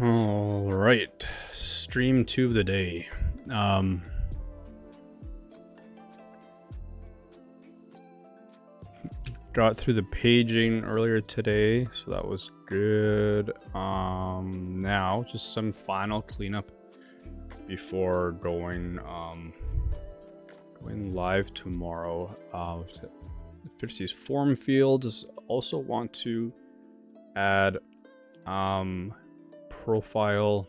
All right, stream 2 of the day. Got through the paging earlier today, so that was good. Now just some final cleanup before going live tomorrow. To fix these form fields. Also want to add profile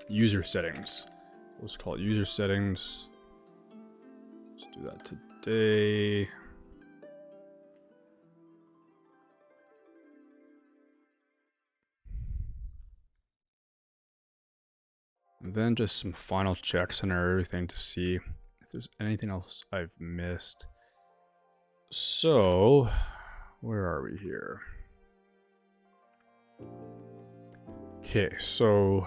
user settings. Let's call it user settings. Let's do that today. And then just some final checks on everything to see if there's anything else I've missed. So, where are we here? Okay, so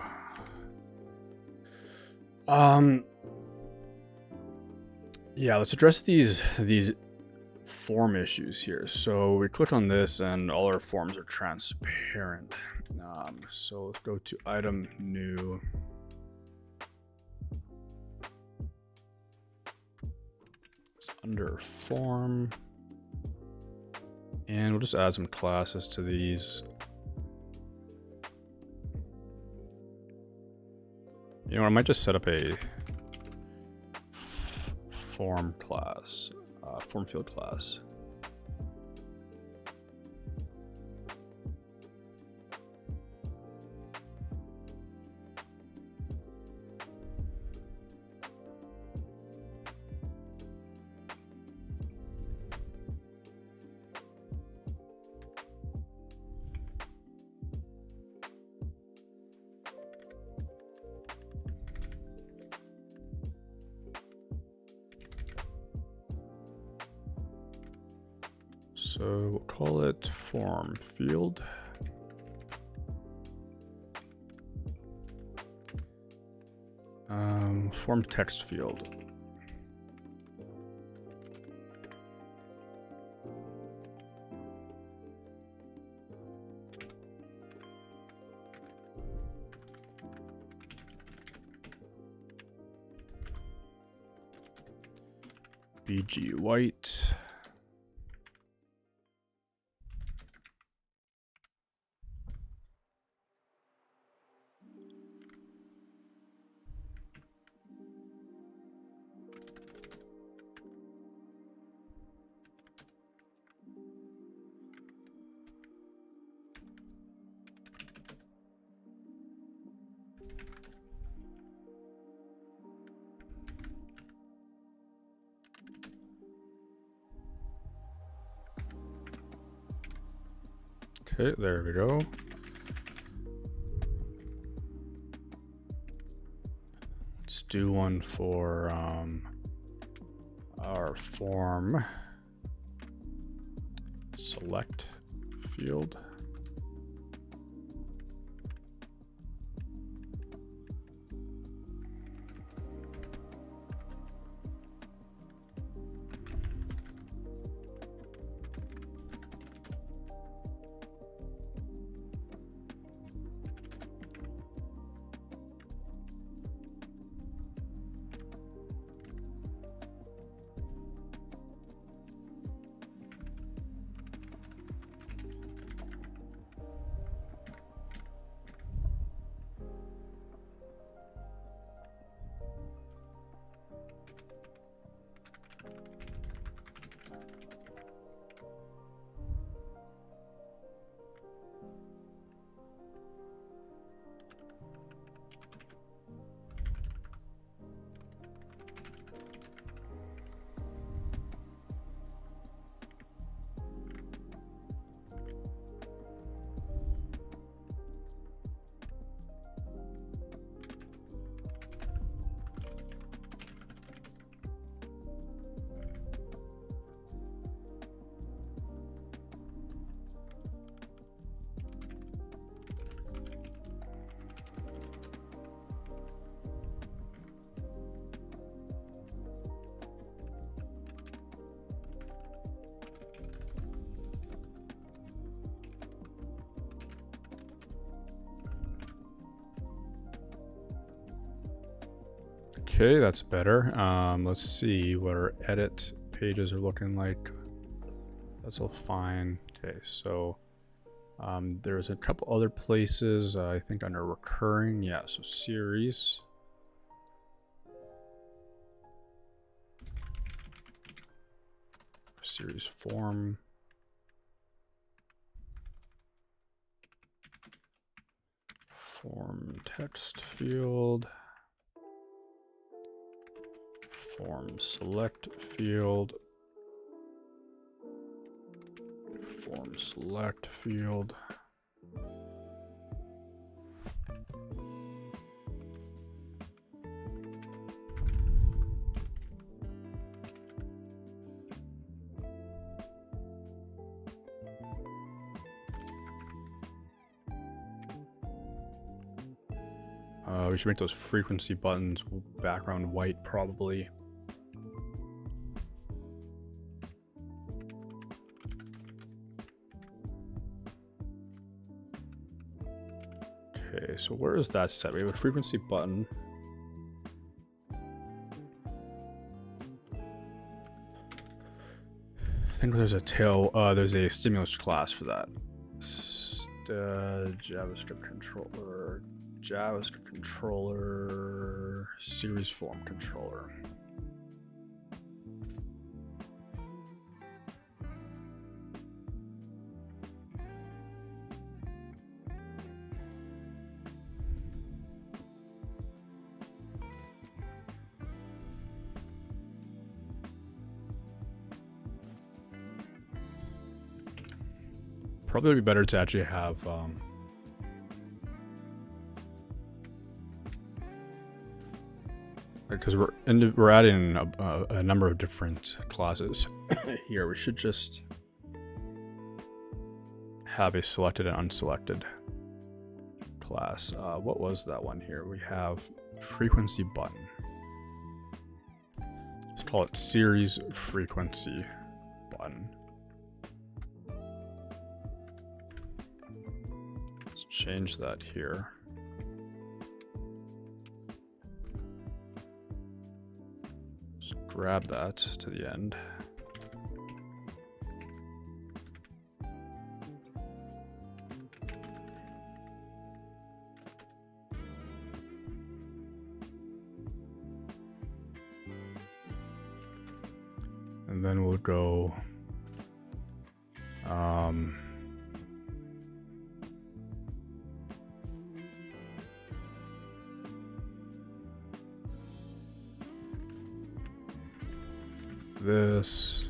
yeah, let's address these form issues here. So we click on this and all our forms are transparent. So let's go to item new. It's under form. And we'll just add some classes to these. You know, I might just set up a form class, form field class. So we'll call it form field. Form text field. BG white. Okay, there we go. Let's do one for our form select field. Okay, that's better. Let's see what our edit pages are looking like. That's all fine. Okay, so there's a couple other places, I think under recurring. Yeah, so series. Series form. Form text field. Form select field. Form select field. We should make those frequency buttons background white, probably. Okay, so where is that set? We have a frequency button. I think there's a there's a stimulus class for that. JavaScript controller, series form controller. Probably would be better to actually have because we're adding a number of different classes here. We should just have a selected and unselected class. What was that one here? We have frequency button. Let's call it series frequency button. Let's change that here. Just grab that to the end. And then we'll go this.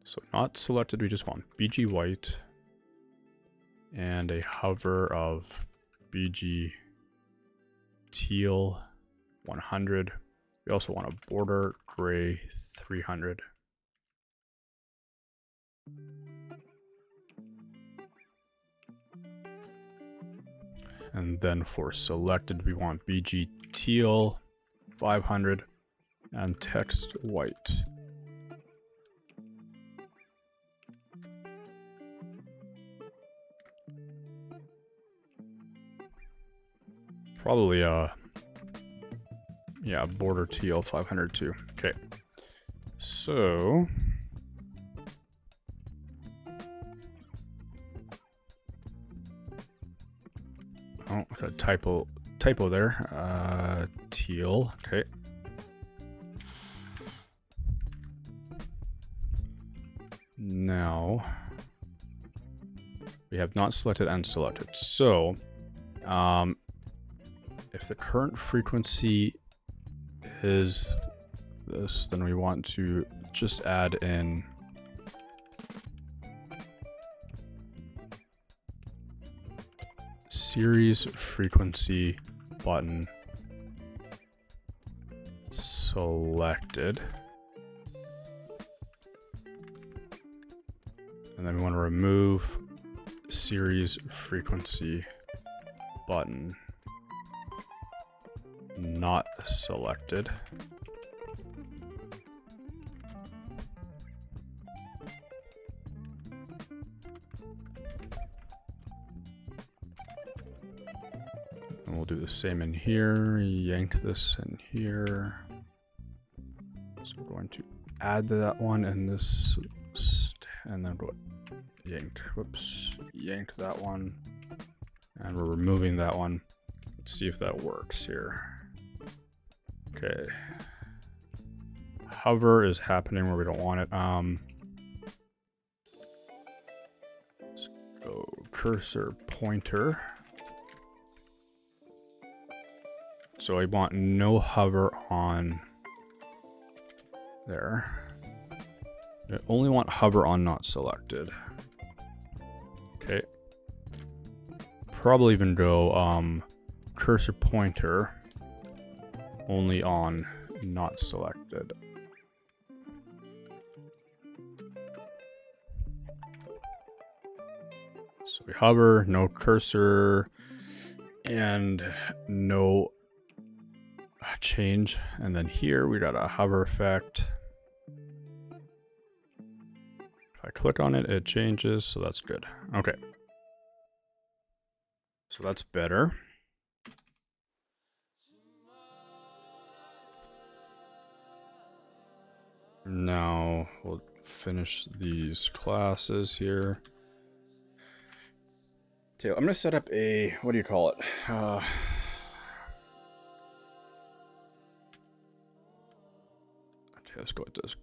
So not selected, we just want BG white and a hover of BG teal 100. We also want a border gray 300. And then for selected, we want BG teal 500 and text white. Probably yeah, border teal 500 too. Okay, so oh, a typo there. Teal. Okay. Now we have not selected and selected. So if the current frequency is this, then we want to just add in series frequency button selected. then we want to remove series frequency button not selected. And we'll do the same in here, yank this in here. So we're going to add that one and this, and then go yanked, whoops, yanked that one. And we're removing that one. Let's see if that works here. Okay. Hover is happening where we don't want it. Let's go cursor pointer. So I want no hover on there. I only want hover on not selected. Okay. Probably even go cursor pointer only on not selected. So we hover, no cursor, and no change. And then here we got a hover effect. If I click on it, it changes, so that's good. Okay. So that's better. Now we'll finish these classes here. Okay, I'm gonna set up a, what do you call it? Okay, let's go with this.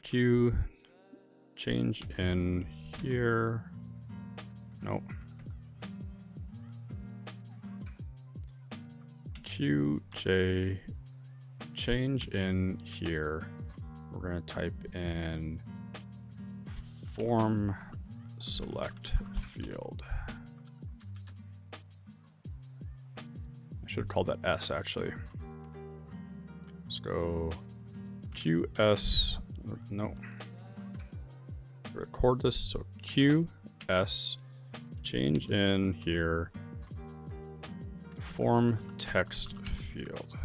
Q, change in here. Nope. QJ, change in here. We're going to type in form select field. I should have called that S actually. Let's go QS. No. Record this. So QS, change in here. Form text field.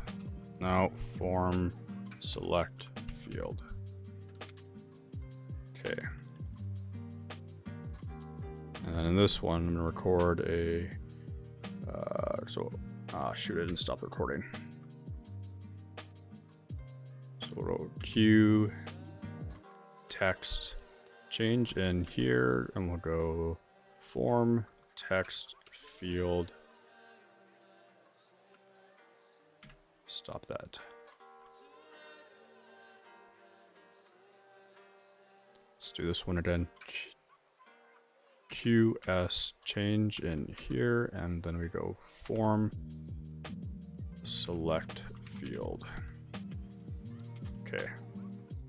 Now form select field. Okay. And then in this one, I'm gonna record a. Shoot! I didn't stop recording. So we'll go Q text, change in here, and we'll go form text field. Stop that. Let's do this one again. QS, change in here, and then we go form select field. Okay,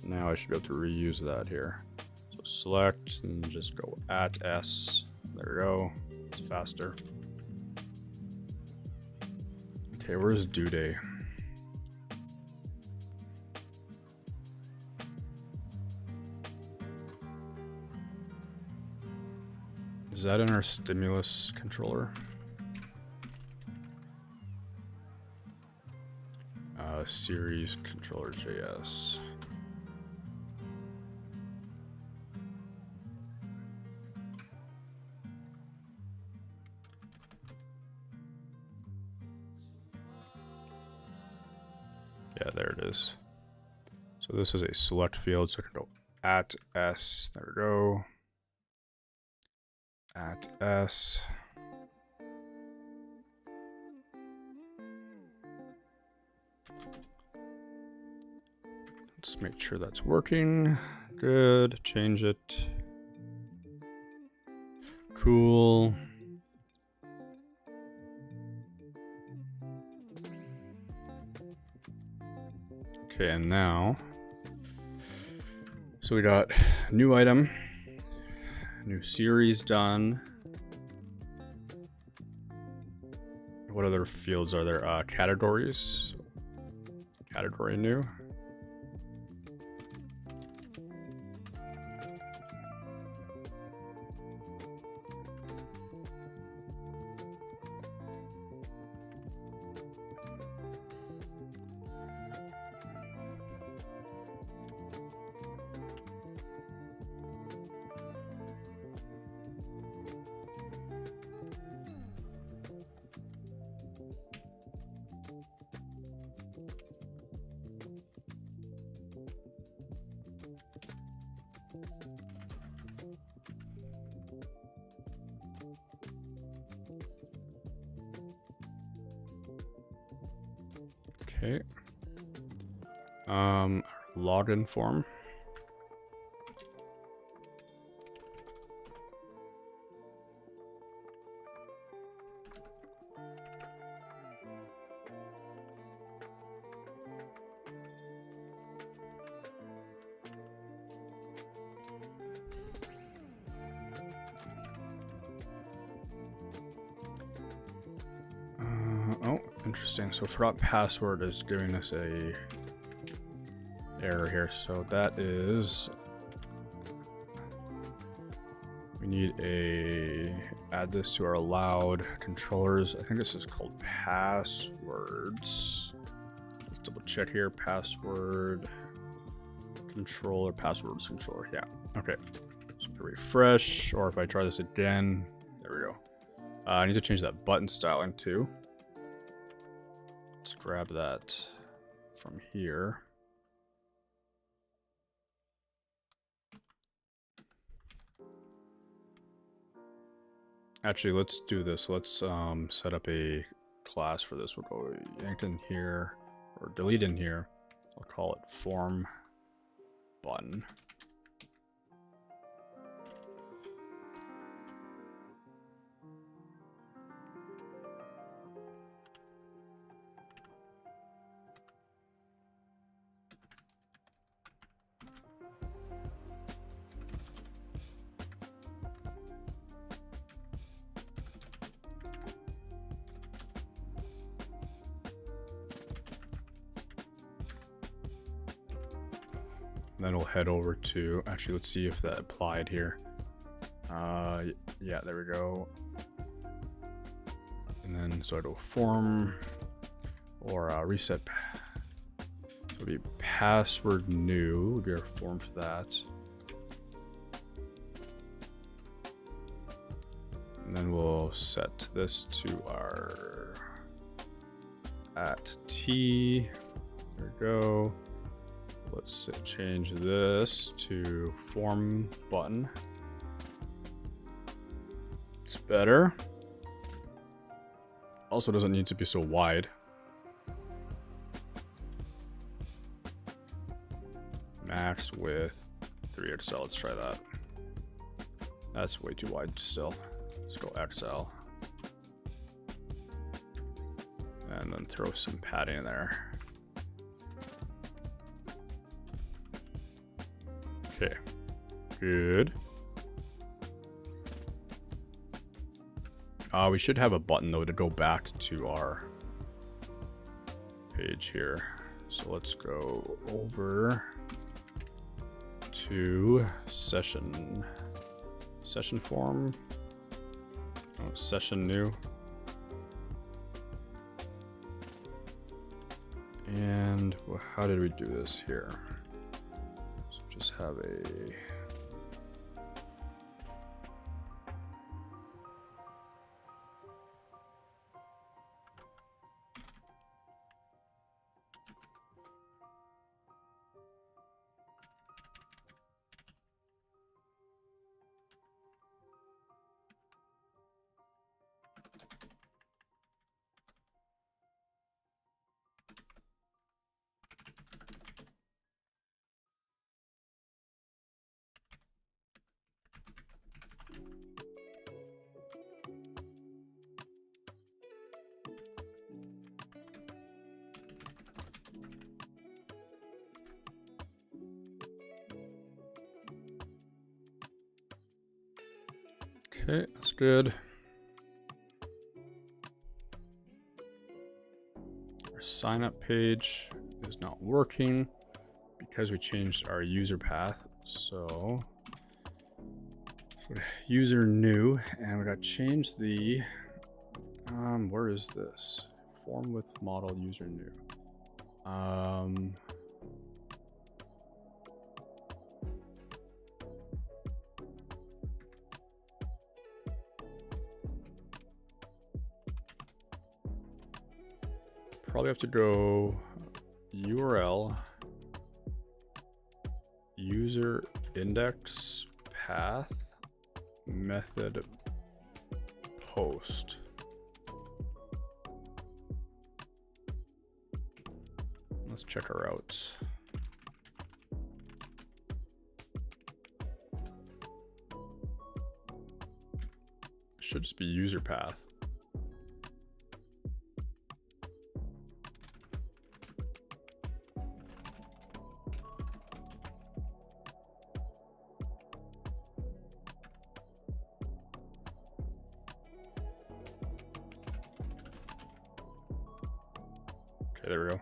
now I should be able to reuse that here. So select and just go @S. There we go. It's faster. Okay, where's due day? Is that in our stimulus controller? Series controller JS. Yeah, there it is. So this is a select field, so I can go @S. There we go. @S. Just make sure that's working. Good. Change it. Cool. Okay, and now, so we got new item, new series done. What other fields are there? Categories. Category new. Okay. Login form. Oh, interesting. So forgot password is giving us a error here. So that is, we need add this to our allowed controllers. I think this is called passwords. Let's double check here. Password controller, passwords controller. Yeah. Okay. So if I refresh, or if I try this again, there we go. I need to change that button styling too. Let's grab that from here. Actually, let's do this. Let's set up a class for this. We'll go yank in here, or delete in here. I'll call it form button. And then we'll head over to, actually, let's see if that applied here. Yeah, there we go. And then, so I do form or reset. So it'll be password new would be our form for that. And then we'll set this to our @t. There we go. Let's change this to form button. It's better. Also doesn't need to be so wide. Max width 3 XL. Let's try that. That's way too wide still. Let's go XL. And then throw some padding in there. Okay, good. We should have a button though to go back to our page here. So let's go over to session form. Oh, session new. And how did we do this here? So just have a okay, that's good. Our sign up page is not working because we changed our user path. So user new, and we got to change the where is this? Form with model user new. Probably have to go URL user index path method post. Let's check our routes. Should just be user path. Okay, there we go.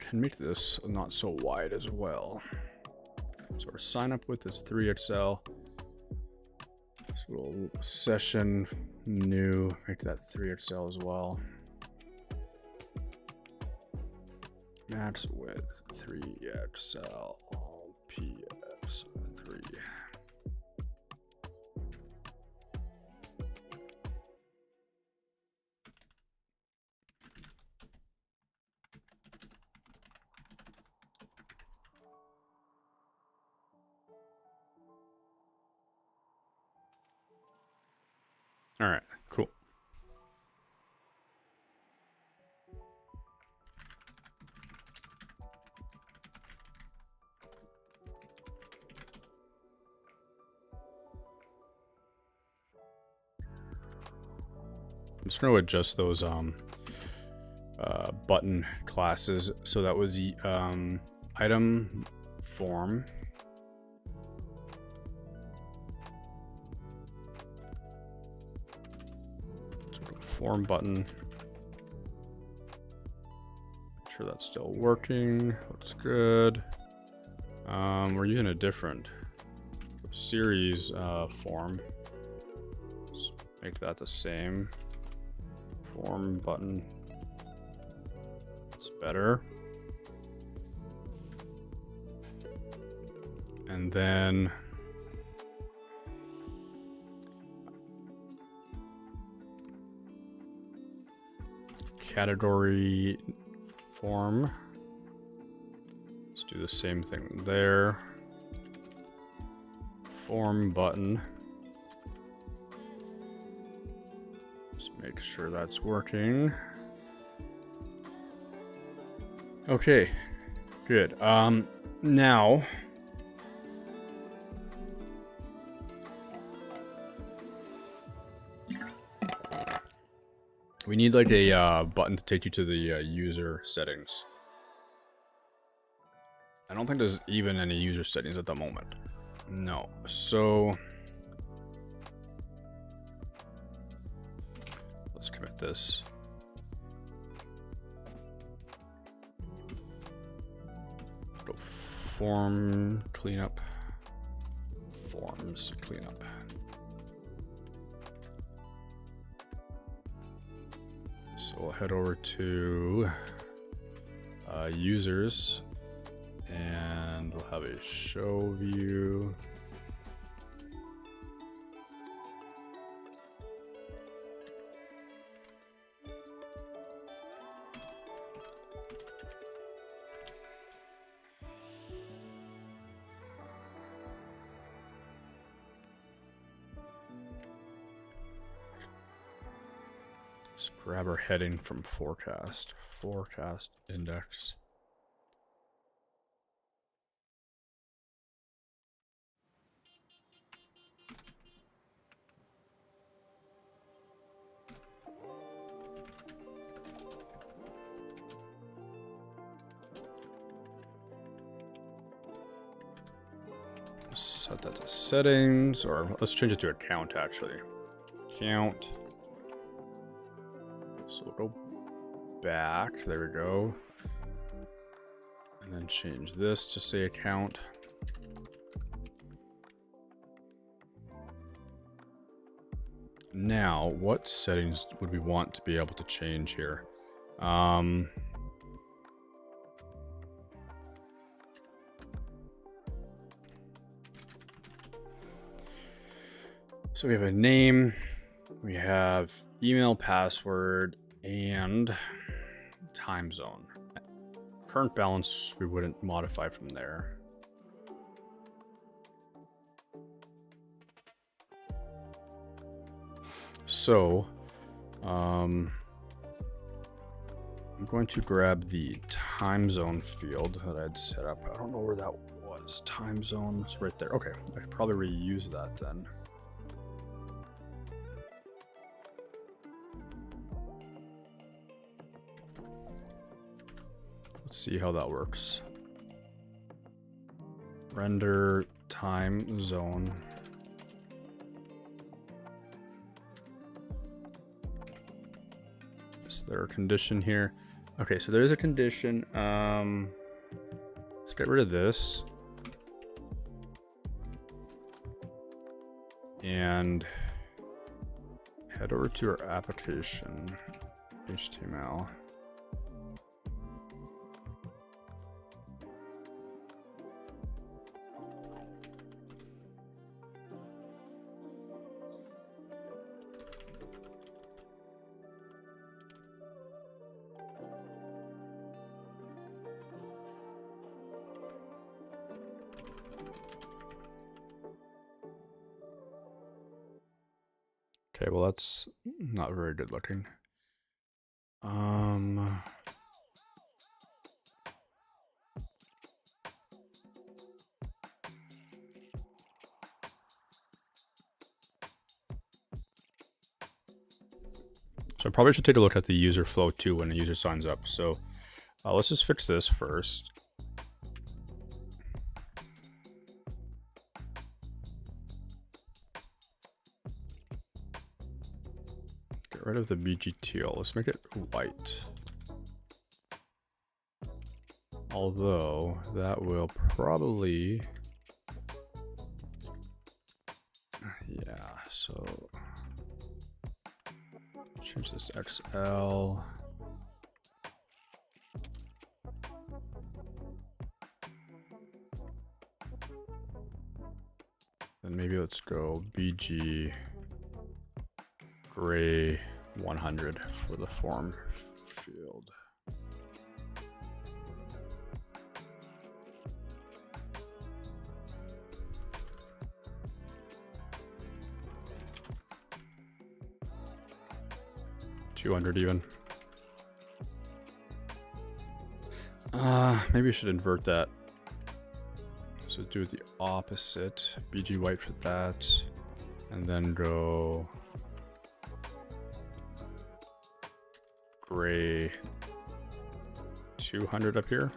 Can make this not so wide as well. So our sign up with is 3XL. So we'll session new, make that 3XL as well. Max width 3XL PX3. All right, cool. I'm just going to adjust those button classes. So that was the item form. Form button. Make sure that's still working. Looks good. We're using a different series form. Let's make that the same. Form button. It's better. And then category form. Let's do the same thing there. Form button. Just make sure that's working. Okay, good. Now we need like a button to take you to the user settings. I don't think there's even any user settings at the moment. No. So let's commit this. Go form cleanup. Forms cleanup. So we'll head over to users and we'll have a show view. Let's grab our heading from forecast. Forecast index. Set that to settings, or let's change it to account actually. Account. So we'll go back. There we go. And then change this to say account. Now, what settings would we want to be able to change here? So we have a name, we have email, password, and time zone. Current balance, we wouldn't modify from there. So, I'm going to grab the time zone field that I'd set up. I don't know where that was. Time zone, it's right there. Okay, I could probably reuse that then. Let's see how that works. Render time zone. Is there a condition here? Okay, so there is a condition. Let's get rid of this. And head over to our application, HTML. Okay, well that's not very good looking. So I probably should take a look at the user flow too when the user signs up. So let's just fix this first. Get rid of the BGTL. Let's make it white. Although that will probably, yeah, so change this to XL. Then maybe let's go BG gray 100 for the form field. $200 even. Maybe we should invert that. So do the opposite. BG white for that. And then go gray 200 up here.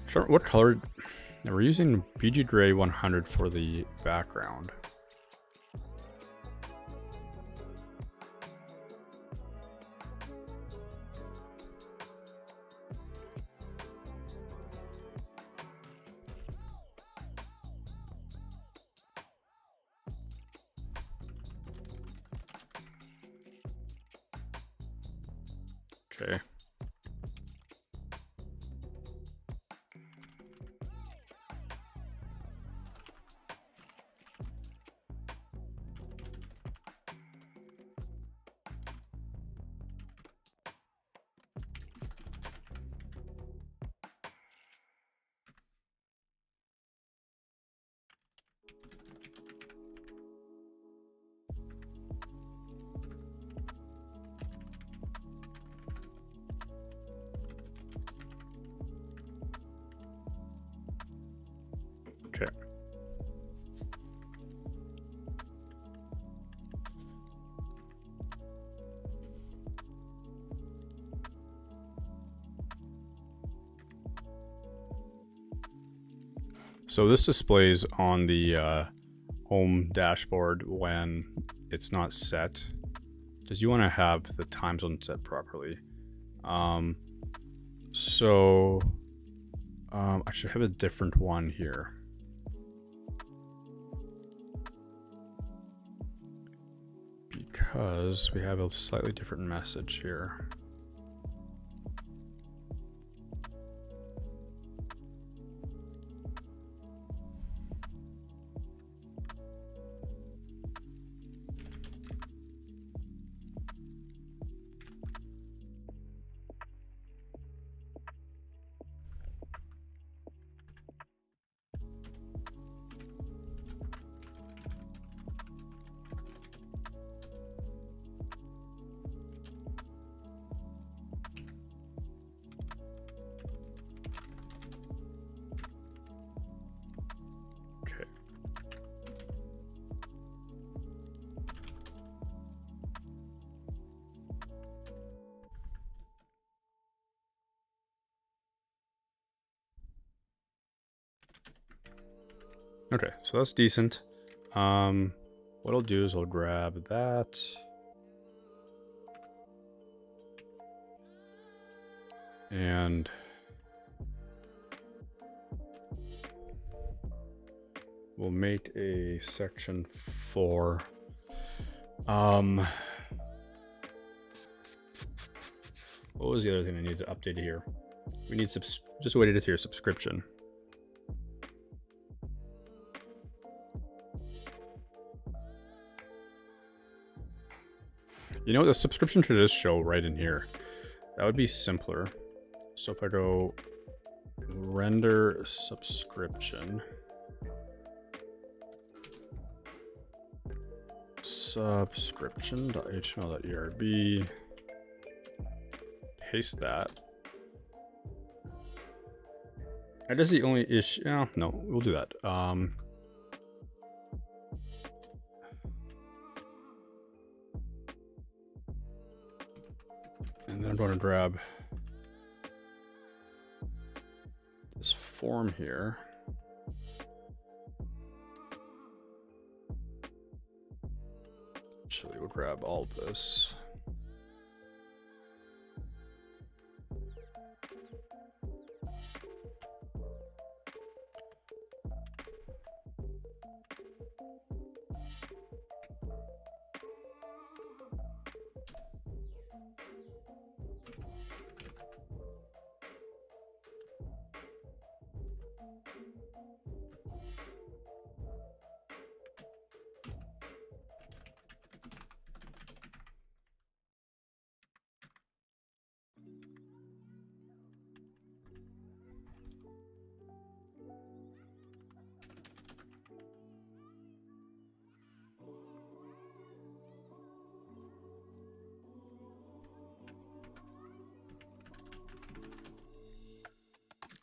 Sure, what color? Now we're using BG gray 100 for the background. Okay. So this displays on the home dashboard when it's not set, because you want to have the time zone set properly. I should have a different one here. Because we have a slightly different message here. Okay, so that's decent. What I'll do is I'll grab that. And we'll make a section for what was the other thing I need to update here? We need just wait it here, subscription. You know, the subscription to this show right in here. That would be simpler. So if I go render subscription, subscription.html.erb, paste that. That is the only issue. Oh, no, we'll do that. And then I'm going to grab this form here. Actually, we'll grab all of this.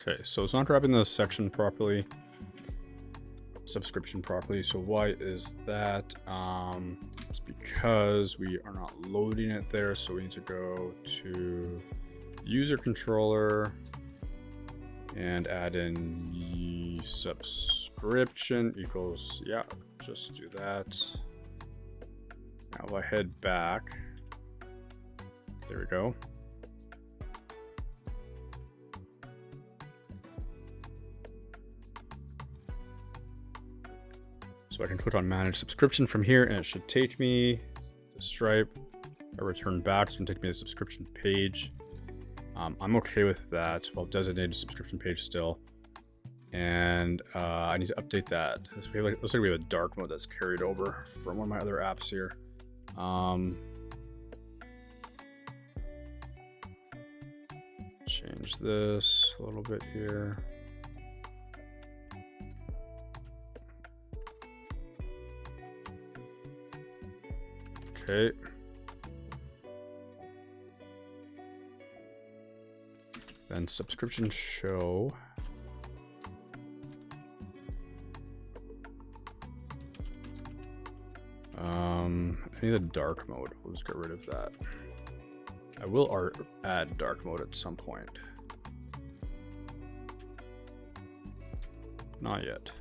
Okay, so it's not grabbing the section properly, subscription properly. So why is that? It's because we are not loading it there. So we need to go to user controller and add in subscription equals, yeah, just do that. Now if I head back, there we go. So I can click on manage subscription from here and it should take me to Stripe. I return back, it's gonna take me to the subscription page. I'm okay with that. Well, designated subscription page still. And I need to update that. Looks like we have a dark mode that's carried over from one of my other apps here. Change this a little bit here. Okay. Then subscription show. I need a dark mode. We'll just get rid of that. I will add dark mode at some point. Not yet.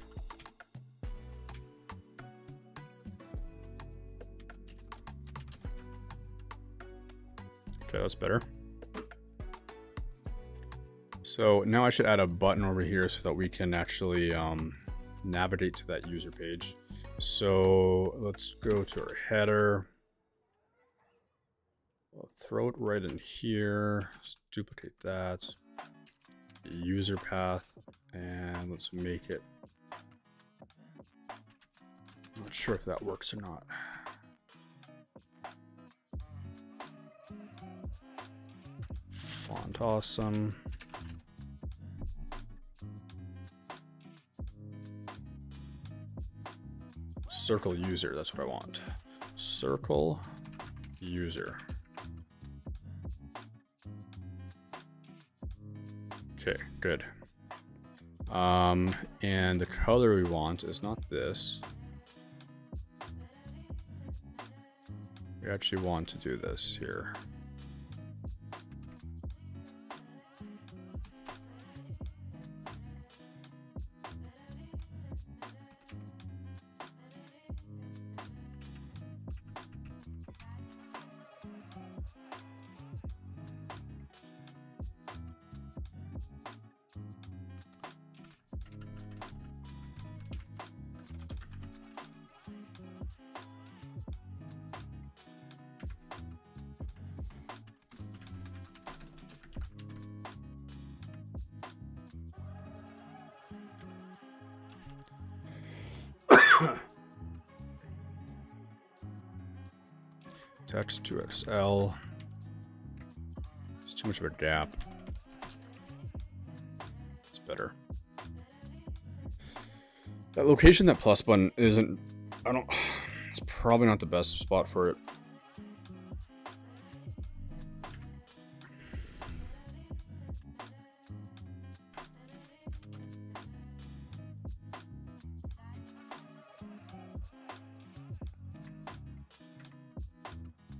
Okay, that's better. So now I should add a button over here so that we can actually navigate to that user page. So let's go to our header. I'll throw it right in here. Let's duplicate that. User path, and let's make it. I'm not sure if that works or not. Font awesome. Circle user, that's what I want. Circle user. Okay, good. And the color we want is not this. We actually want to do this here. Text to XL. It's too much of a gap. It's better. That location, that plus button isn't, it's probably not the best spot for it.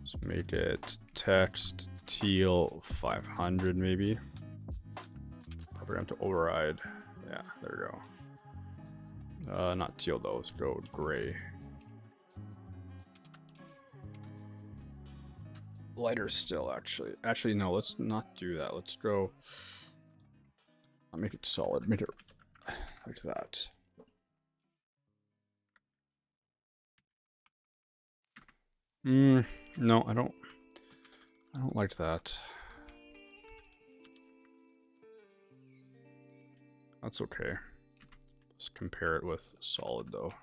Let's make it text teal 500 maybe. Probably have to override. Yeah, there we go. Not teal though, let's go gray. Lighter still, actually. Actually, no, let's not do that. Let's go. I'll make it solid. Make it like that. No, I don't like that. That's okay. Let's compare it with solid though.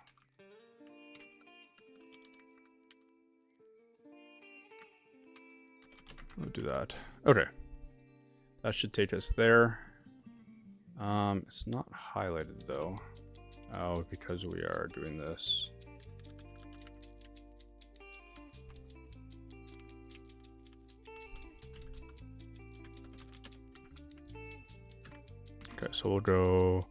We'll do that. Okay. That should take us there. It's not highlighted though. Oh, because we are doing this. Okay, so we'll go.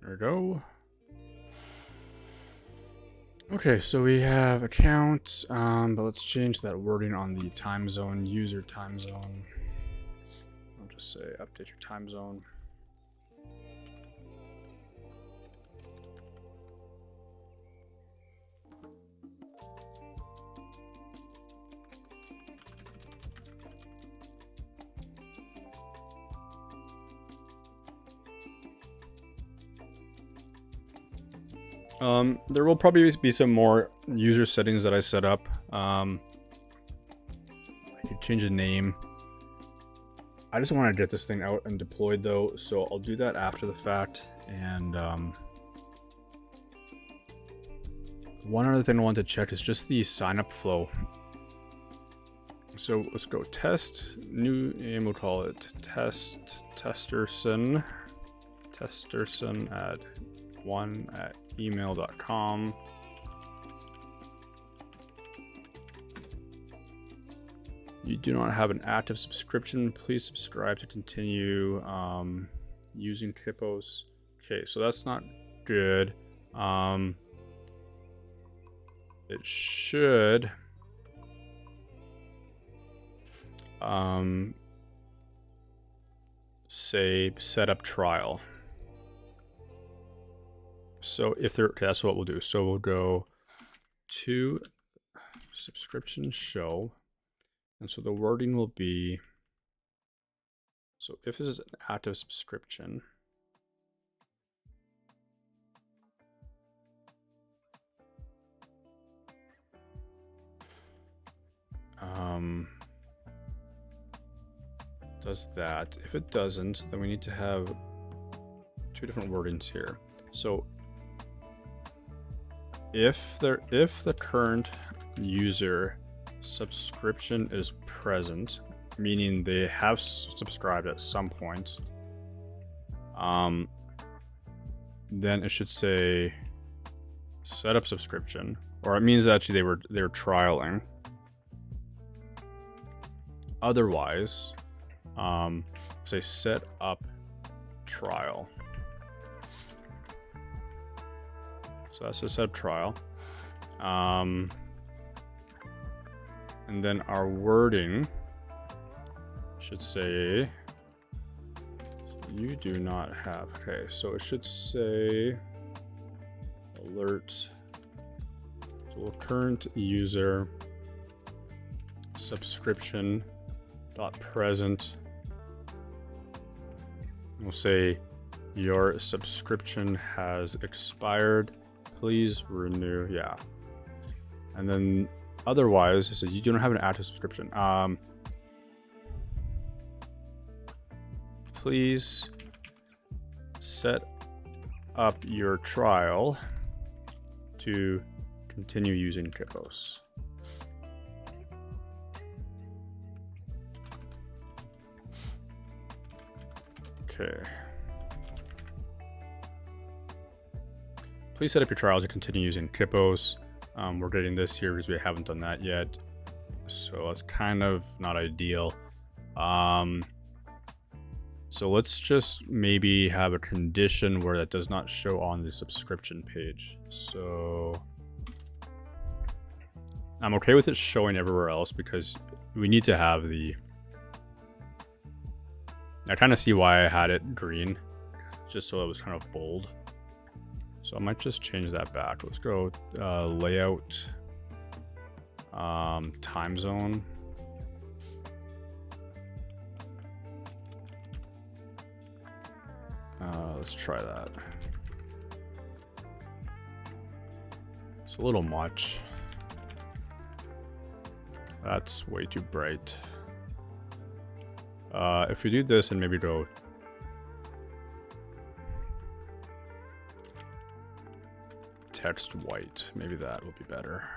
There we go. Okay, so we have account, but let's change that wording on the time zone, user time zone. I'll just say update your time zone. There will probably be some more user settings that I set up. I could change the name. I just want to get this thing out and deployed though, so I'll do that after the fact. And one other thing I want to check is just the sign up flow. So let's go test, new name, we'll call it testerson at 1@email.com. You do not have an active subscription. Please subscribe to continue using Kippos. Okay, so that's not good. It should say set up trial. So if there, okay, that's what we'll do. So we'll go to subscription show. And so the wording will be, so if this is an active subscription, does that. If it doesn't, then we need to have two different wordings here. So if the current user subscription is present, meaning they have subscribed at some point, then it should say set up subscription, or it means actually they were trialing. Otherwise, say set up trial. So that's a set up trial. And then our wording should say you do not have. Okay, so it should say alert. So current user subscription dot present. We'll say your subscription has expired. Please renew. Yeah. And then otherwise, so you don't have an active subscription. Please set up your trial to continue using Kippos. Okay. Please set up your trial to continue using Kippos. We're getting this here because we haven't done that yet, so that's kind of not ideal. So let's just maybe have a condition where that does not show on the subscription page. So I'm okay with it showing everywhere else because we need to have the, I kind of see why I had it green, just so it was kind of bold. So I might just change that back. Let's go layout, time zone. Let's try that. It's a little much. That's way too bright. If we do this and maybe go text white, maybe that will be better.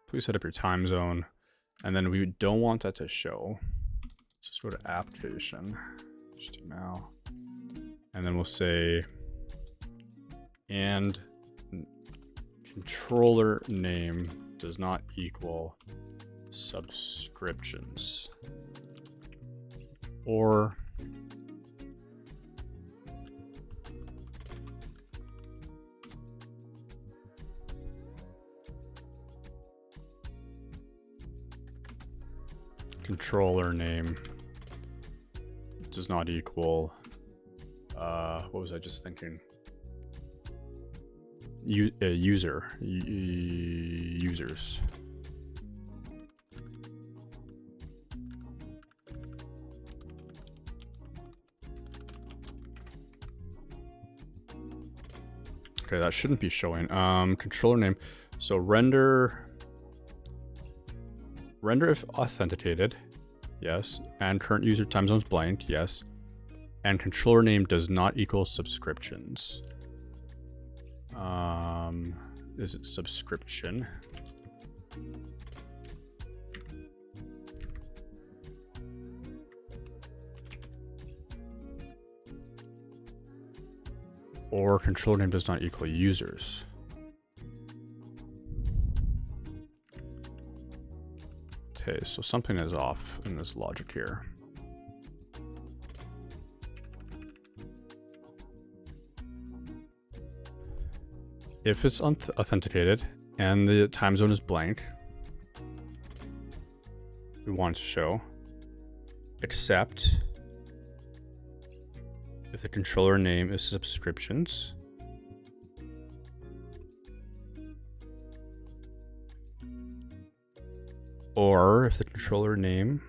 Please set up your time zone, and then we don't want that to show. Just go to application, HTML, and then we'll say, and controller name does not equal subscriptions, or controller name does not equal, what was I just thinking? Users. Okay, that shouldn't be showing. Controller name. So render if authenticated, yes. And current user time zone's blank, yes. And controller name does not equal subscriptions. Is it subscription? or controller name does not equal users. Okay, so something is off in this logic here. If it's authenticated and the time zone is blank, we want to show except if the controller name is subscriptions, or if the controller name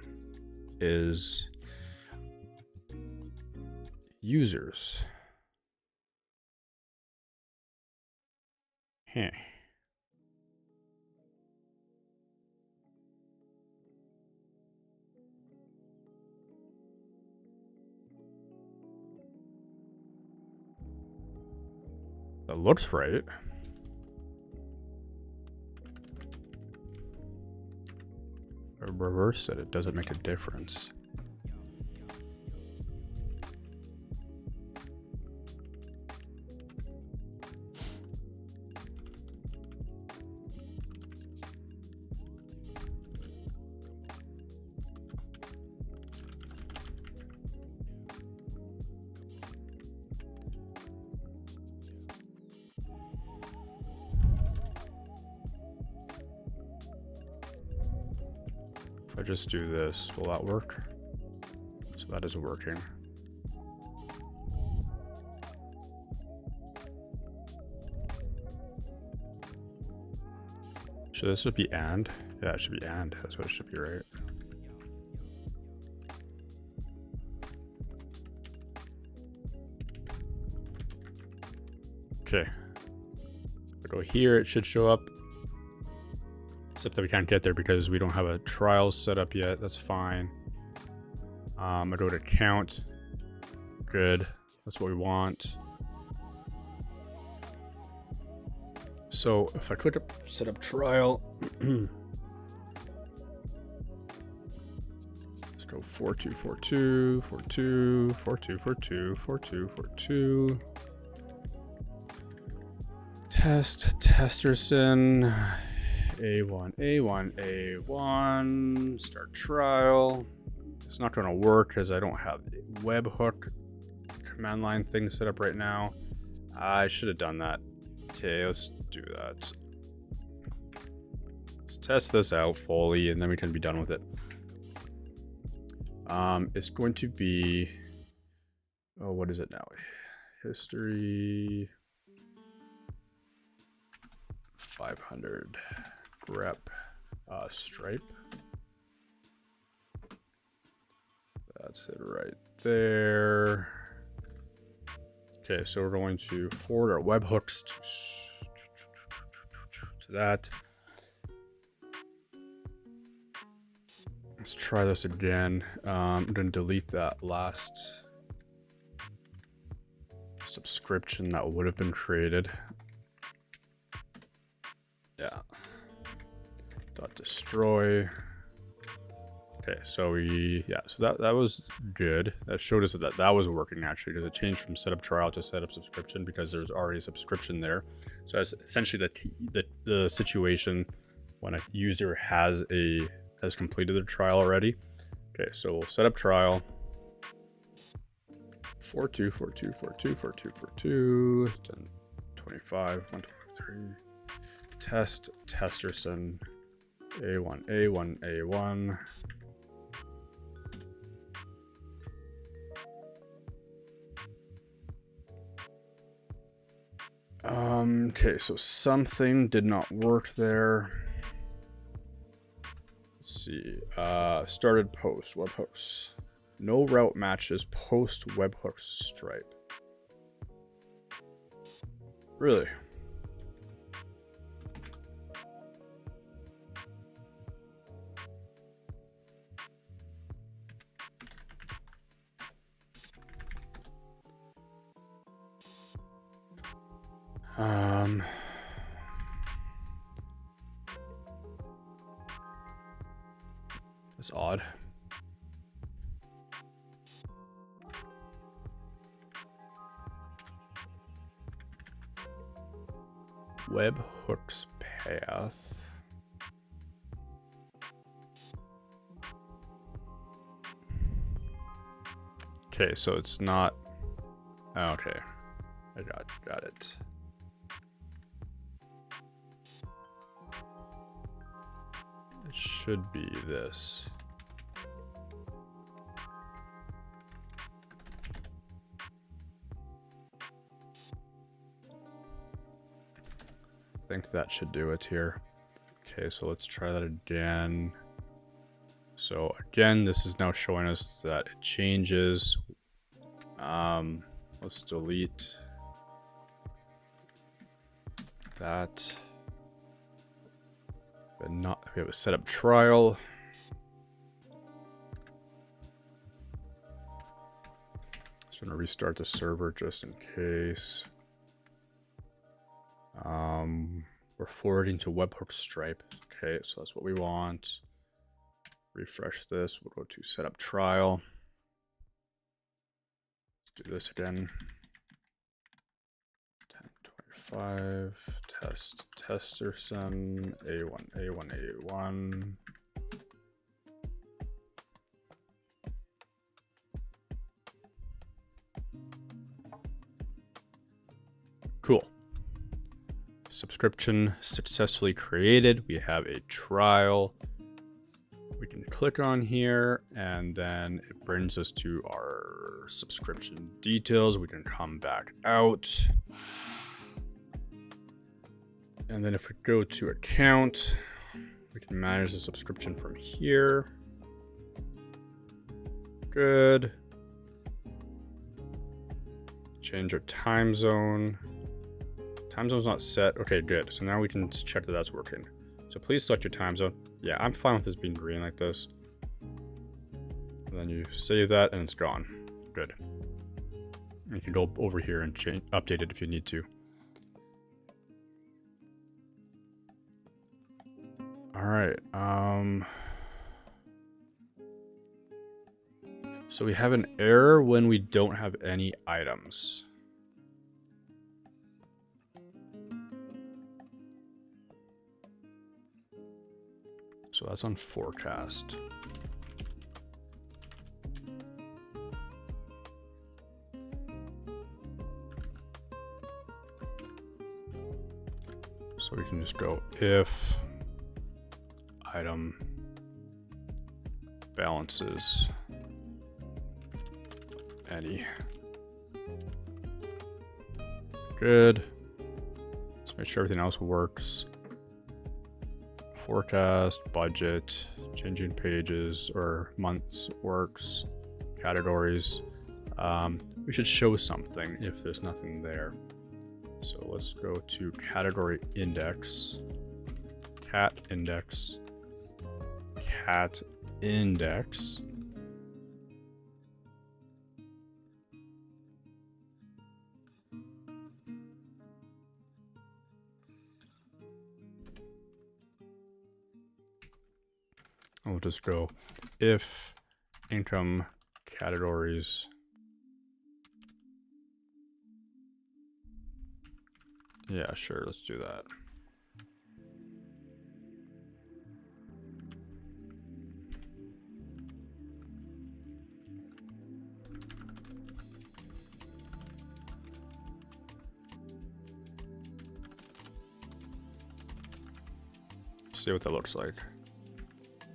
is users. Heh. That looks right. Or reverse it, it doesn't make a difference. If I just do this, will that work? So that is working. Should this be and? Yeah, it should be and. That's what it should be, right? Okay. I go here, it should show up. Except that we can't get there because we don't have a trial set up yet. That's fine. I go to count. Good. That's what we want. So if I click up set up trial, let's go 4242, 42, 4242, 4242. Testerson. A1, A1, A1, start trial. It's not going to work because I don't have the webhook command line thing set up right now. I should have done that. Okay, let's do that. Let's test this out fully and then we can be done with it. It's going to be, oh, what is it now? History 500. Rep stripe. That's it right there. Okay, so we're going to forward our webhooks to that. Let's try this again. I'm going to delete that last subscription that would have been created. Yeah. Dot destroy. Okay, so so that was good. That showed us that that was working actually because it changed from setup trial to setup subscription because there's already a subscription there. So that's essentially the situation when a user has completed their trial already. Okay, so we'll set up trial. 42, 42, 42, 42, 42, 25, 123. Test Testerson. A1, A1, A1. Okay, so something did not work there. Let's see. Started post, webhooks. No route matches post webhooks stripe. Really? That's odd. webhooks path. Okay, so it's not. Okay, I got it. It should be this. I think that should do it here. Okay, so let's try that again. So again, this is now showing us that it changes. Let's delete that. But not, we have a setup trial. Just gonna restart the server just in case. We're forwarding to webhook stripe. Okay, so that's what we want. Refresh this. We'll go to setup trial. Let's do this again. 1025 tester sim A1. Cool. Subscription successfully created. We have a trial. We can click on here and then it brings us to our subscription details. We can come back out. And then if we go to account, we can manage the subscription from here. Good. Change our time zone. Time zone's not set. Okay, good. So now we can check that that's working. So please select your time zone. Yeah, I'm fine with this being green like this. And then you save that and it's gone. Good. You can go over here and update it if you need to. All right. So we have an error when we don't have any items. So that's on forecast. So we can just go if item balances any. Good. Let's make sure everything else works. Forecast, budget, changing pages or months works, categories. We should show something if there's nothing there. So let's go to category index, cat index. We'll just go if income categories yeah, sure, let's do that. See what that looks like.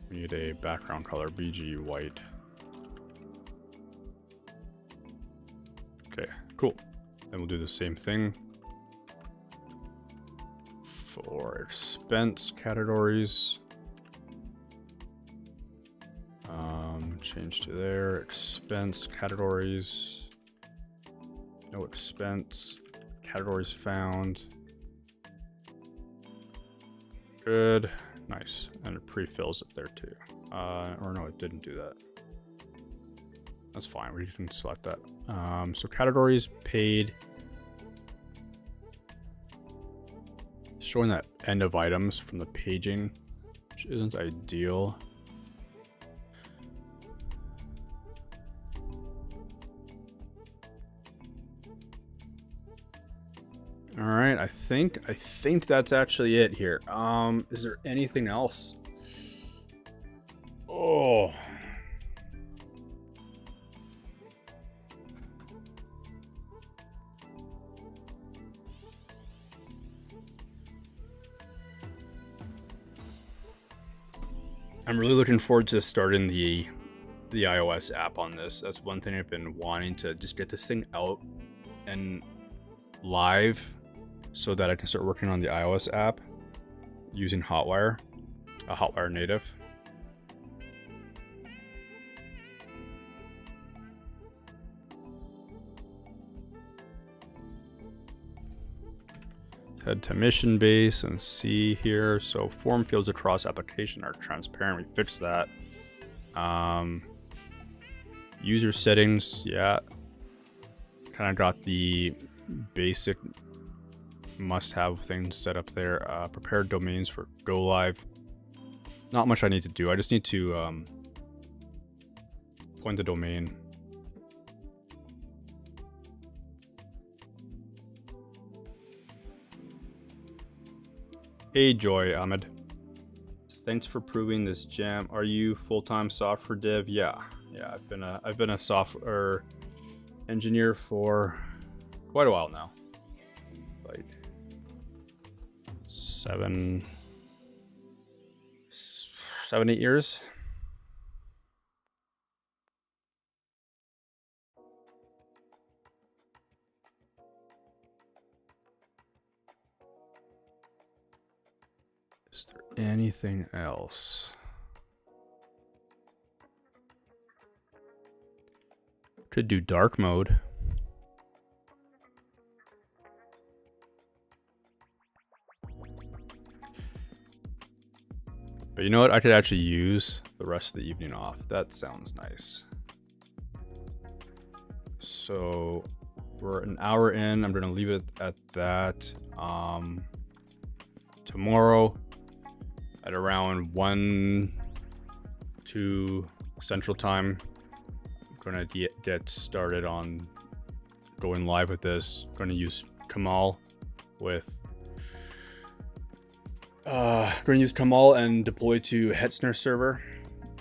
We need a background color, BG white. Okay, cool. Then we'll do the same thing for expense categories. Change to there, expense categories. No expense, categories found. Good, nice, and it pre-fills it there too. Or no, it didn't do that. That's fine, we can select that. So categories, paid. Showing that end of items from the paging, which isn't ideal. All right, I think that's actually it here. Is there anything else? Oh. I'm really looking forward to starting the iOS app on this. That's one thing I've been wanting to just get this thing out and live so that I can start working on the iOS app using Hotwire, a Hotwire native. Head to mission base and see here. So form fields across application are transparent. We fixed that. User settings, yeah. Kind of got the basic must-have things set up there. Prepare domains for go live. Not much I need to do. I just need to point the domain. Hey Joy Ahmed, thanks for proving this jam. Are you full-time software dev? Yeah, I've been a software engineer for quite a while now, like 7, 8 years. Is there anything else? Could do dark mode. But you know what? I could actually use the rest of the evening off. That sounds nice. So we're an hour in. I'm going to leave it at that. Tomorrow at around 1, 2 Central Time, I'm going to get started on going live with this. I'm going to use Kamal with... going to use Kamal and deploy to Hetzner server.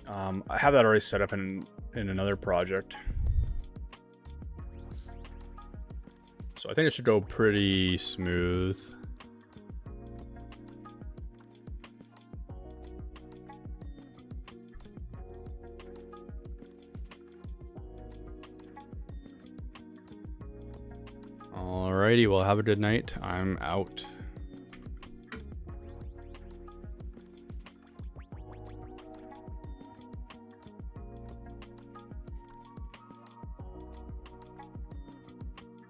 I have that already set up in another project. So I think it should go pretty smooth. Alrighty, well, have a good night. I'm out.